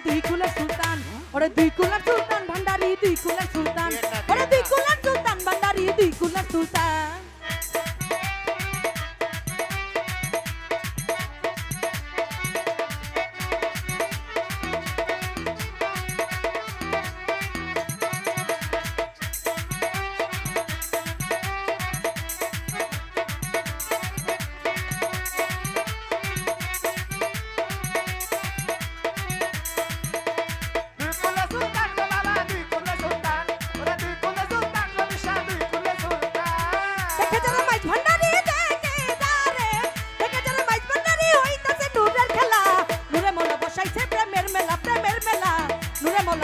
দুই কুলের সুলতান ওরে দুই কুলের সুলতান ভান্ডারি দুই কুলের সুলতান ওরে দুই কুলের সুলতান ভান্ডারি দুই কুলের সুলতান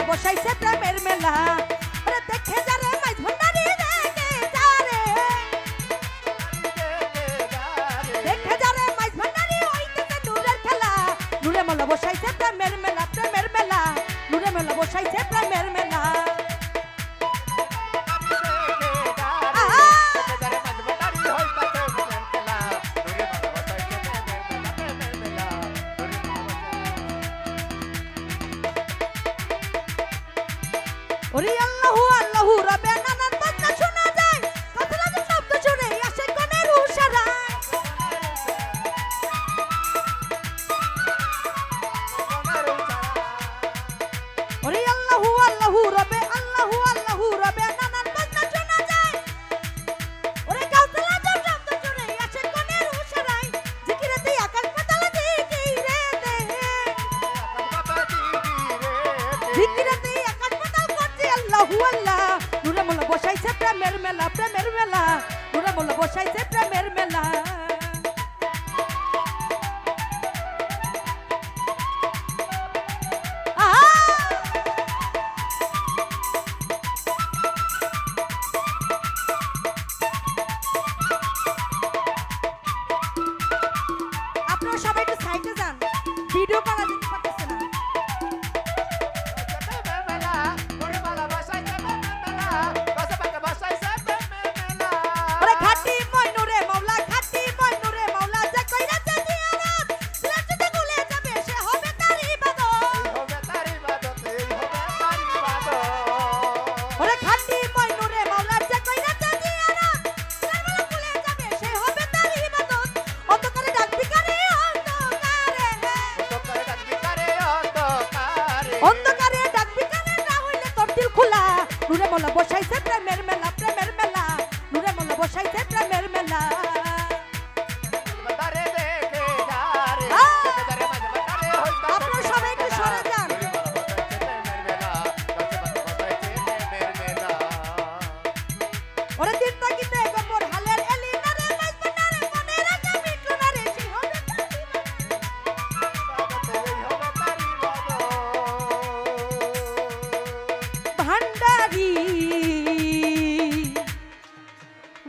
বসাইছে প্রেমের মেলা ওরে দেখে যারে মাইজ ভান্ডারি দেখে যারে দেখে যারে মাইজ ভান্ডারি হইতেছে নূরের খেলা নূরে মোলা বসাইছে প্রেমের মেলা নূরে মোলা বসাইছে প্রেমের মেলা ওরে আল্লাহু আল্লাহু রবে নানান বাজনা শোনা যায় কথা লাগে শব্দ শুনে আসে কোনের উশারায় ওরে আল্লাহু আল্লাহু রবে নানান বাজনা শোনা যায় ওরে কাউতে লাগে শব্দ শুনে আসে কোনের উশারায় জিকিরেতে আকাশ পাতাল জিকিরে দে জিকিরেতে আল্লাহু আল্লাহ নূরে মোলা বসাইছে প্রেমের মেলা নূরে মোলা বসাইছে প্রেমের মেলা আপনারা সবাই একটু সাইডে যান ভিডিও করা যেতে পারতেছে না অন্ধকারে ডাকবি কানে না হইলে তোর দিল খোলা নূরে মোলা বসাইছে প্রেমের মেলা নূরে মোলা বসাইছে প্রেমের মেলা আপনারা সবাই একটু সরে যান ওরে দিন তাকিতে গপর হালের এলি নারে মাইজ নারে মনে রাখা মিটলো না রে সেই হবে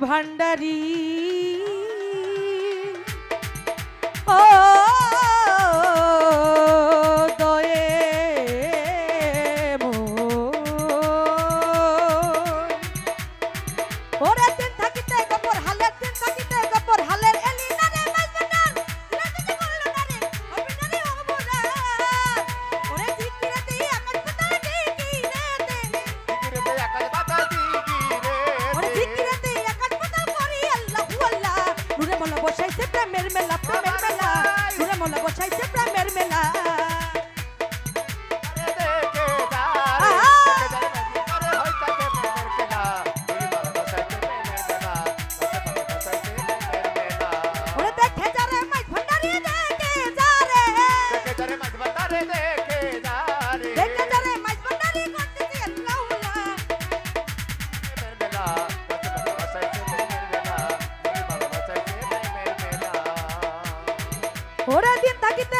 ভান্ডারি ও দয়ে ওরে দিন থাকিতে গপর হালের এলি নারে মাইজ বানার রাতে করলো না রে হবে না রে ওবরা ওরে জিকিরেতে আকাশ পাতাল জিকিরে দে ওরে জিকিরেতে আকাশ পাতাল করি আল্লাহু আল্লাহ নূরে মোলা বসাইছে প্রেমের মেলা নূরে মোলা বসাইছে প্রেমের মেলা ওরে দেখে যারে মাইজ ভান্ডারি দেখে যারে মাইজ ভান্ডারি করতেছে আল্লাহু আল্লাহ ওরে দিন থাকিতে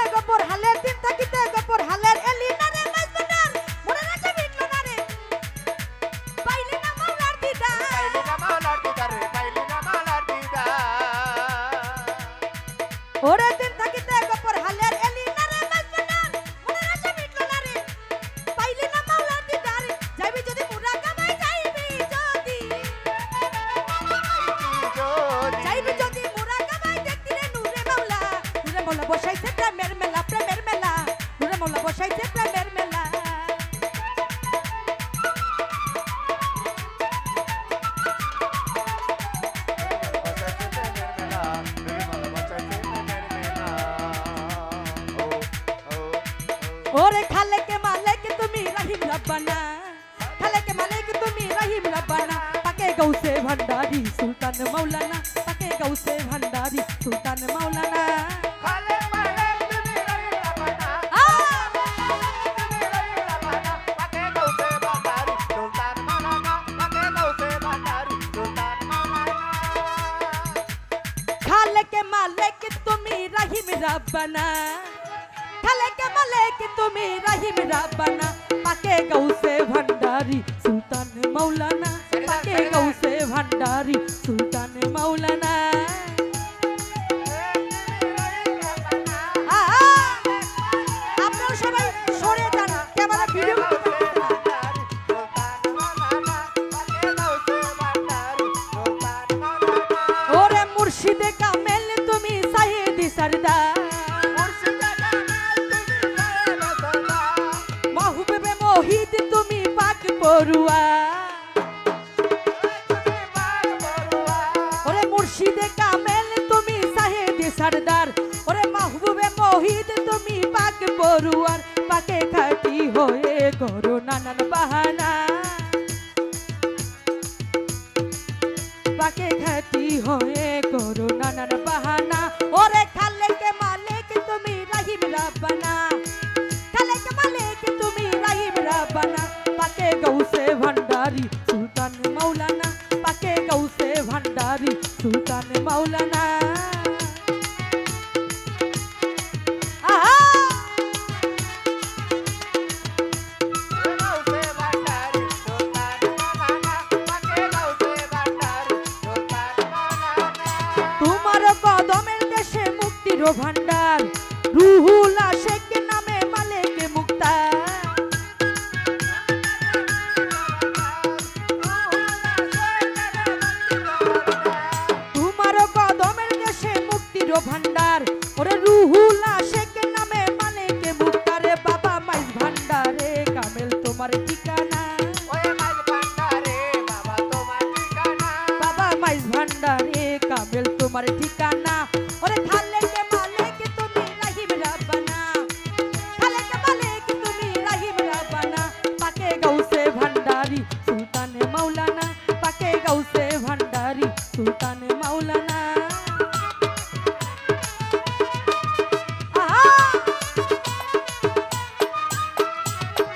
গপর হালের এলি নারে মাইজ বানার মনে রাখা মিটলো না রে পাইলি না মাওলার দিদার ওরে দিন থাকিতে গপর হালের এলি নারে মাইজ বানার মনে রাখা মিটলো না রে পাইলি না মাওলার দিদার যাইবি যদি মুরা কামাই যাইবি যদি মুরা কামাই দেখতিরে নূরে মোলা বসাইছে প্রেমের মেলা নূরে মোলা বসাইছে প্রেমের মেলা ওরে খালে কে মালে কে তুমি রহিম রব্বানা খালে কে মালে কে তুমি রহিম রব্বানা পাকে গৌসে ভন্ডারি সুলতান মৌলানা পাকে গৌসে ভন্ডারি সুলতান মৌলানা খালে মালে তুমি রহিম রব্বানা তুমি রহিম রব্বানা পাকে গৌসে ভন্ডারি সুলতান মৌলানা পাকে গৌসে ভন্ডারি সুলতান মৌলানা খালে কে মালে কে তুমি রহিম রব্বানা খালে কে মালে কে তুমি রহিম রব্বানা পাকে গৌসে ভন্ডারি সুলতান মৌলানা পাকে গৌসে ভন্ডারি সুলতান মৌলানা আপনারা সবাই সরে যান ক্যামেরা ভিডিও ওরে মুর্শিদে কামেল তুমি সাইয়েদি সরদার মাহবুবে মোহিত তুমি পাক পড়ুয়া ওরে মুর্শিদে কামেল তুমি সাইয়েদি সরদার ওরে মাহবুবে মোহিত তুমি পাক পড়ুয়ার পাকে খাটি হয়ে করো নানান বাহানা পাকে খাটি হয়ে করো নানান বাহানা ওরে খালে কে মালিক তুমি রহিম রব্বানা খালে কে মালিক তুমি রহিম রব্বানা পাকে গৌসে ভন্ডারি সুলতান মৌলানা পাকে গৌসে ভন্ডারি সুলতান মৌলানা তোমার কদমের দেশে মুক্তির ভান্ডার রুহুল আশেক নামে মালিক মুক্তার তোমার কদমের দেশে মুক্তির ভান্ডার ওরে রুহুল আশেক নামে মালিক মুক্তারে বাবা মাইজ ভান্ডারে কামেল তোমার ঠিকানা বাবা মাইজ ভান্ডারে কামেল তোমার ঠিকানা ওরে খালে কে মালিক তুমি রহিম রব্বানা খালে কে মালিক তুমি রহিম রব্বানা পাকে গৌসে ভন্ডারি সুলতান মৌলানা পাকে গৌসে ভন্ডারি সুলতান মৌলানা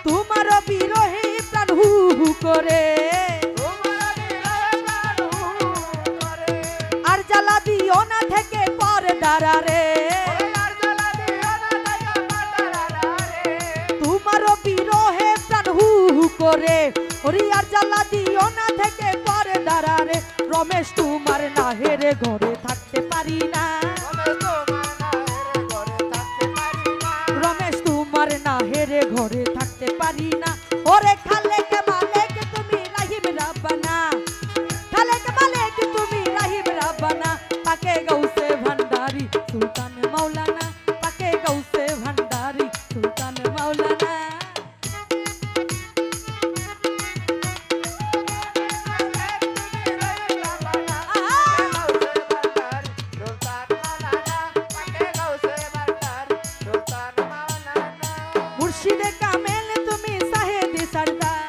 তোমার বিরহে প্রাণ হু হু করে আর জ্বালা দিও না থেকে পরে দাঁড়ারে তোমার বিরহে প্রাণ হু হু করে ওরে আর জ্বালা দিও না থেকে পরে দাঁড়ারে রমেশ তোমার না হেরে ঘরে থাকতে পারি না রমেশ তোমার না হেরে ঘরে থাকতে পারি না ওরে খালে কে মালিক তুমি রহিম রব্বানা খালে কে মালিক তুমি রহিম রব্বানা পাকে গৌসে ভন্ডারি সুলতান মৌলানা পাকে গৌসে ভন্ডারি সুলতান মৌলানা মুর্শিদে কামেল তুমি সাহেদি সরদার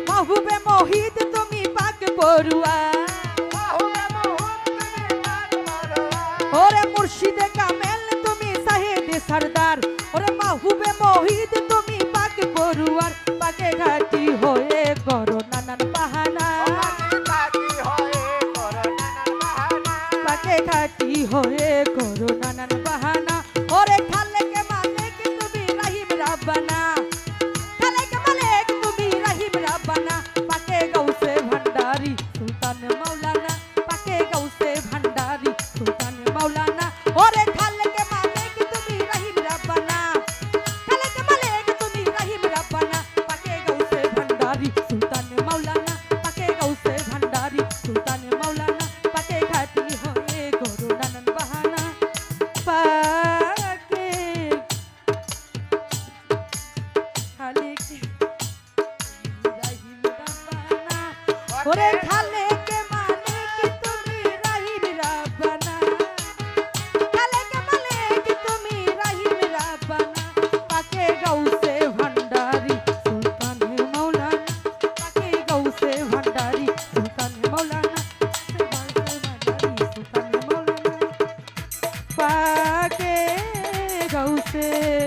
মাহবুবে মোহিত তুমি পাক পড়ুয়া ওরে মুর্শিদে কামেল তুমি সাহেদি সরদার ওরে মাহবুবে মোহিত তুমি পাক পড়ুয়ার পাকে ঘাটি হয়ে করো নানান বাহানা পাকে ঘাটি হয়ে করো নানান বাহানা ওরে খালে কে মালিক তুমি রহিম রব্বানা খালে কে মালিক তুমি রহিম রব্বানা পাকে গৌসে ভন্ডারি সুলতান মৌলানা পাকে গৌসে ভন্ডারি সুলতান মৌলানা ওরে খালে কে মালিক তুমি রহিম রব্বানা খালে কে মালিক তুমি রহিম রব্বানা পাকে গৌসে ভন্ডারি সুলতান মৌলানা পাকে গৌসে ভন্ডারি সুলতান মৌলানা পাকে ঘাটি হয়ে করো নানান বাহানা পাকে খালিক রহিম রব্বানা ওরে খালে কে মালিক তুমি রহিম রব্বানা খালে কে মালিক পাকে গৌসে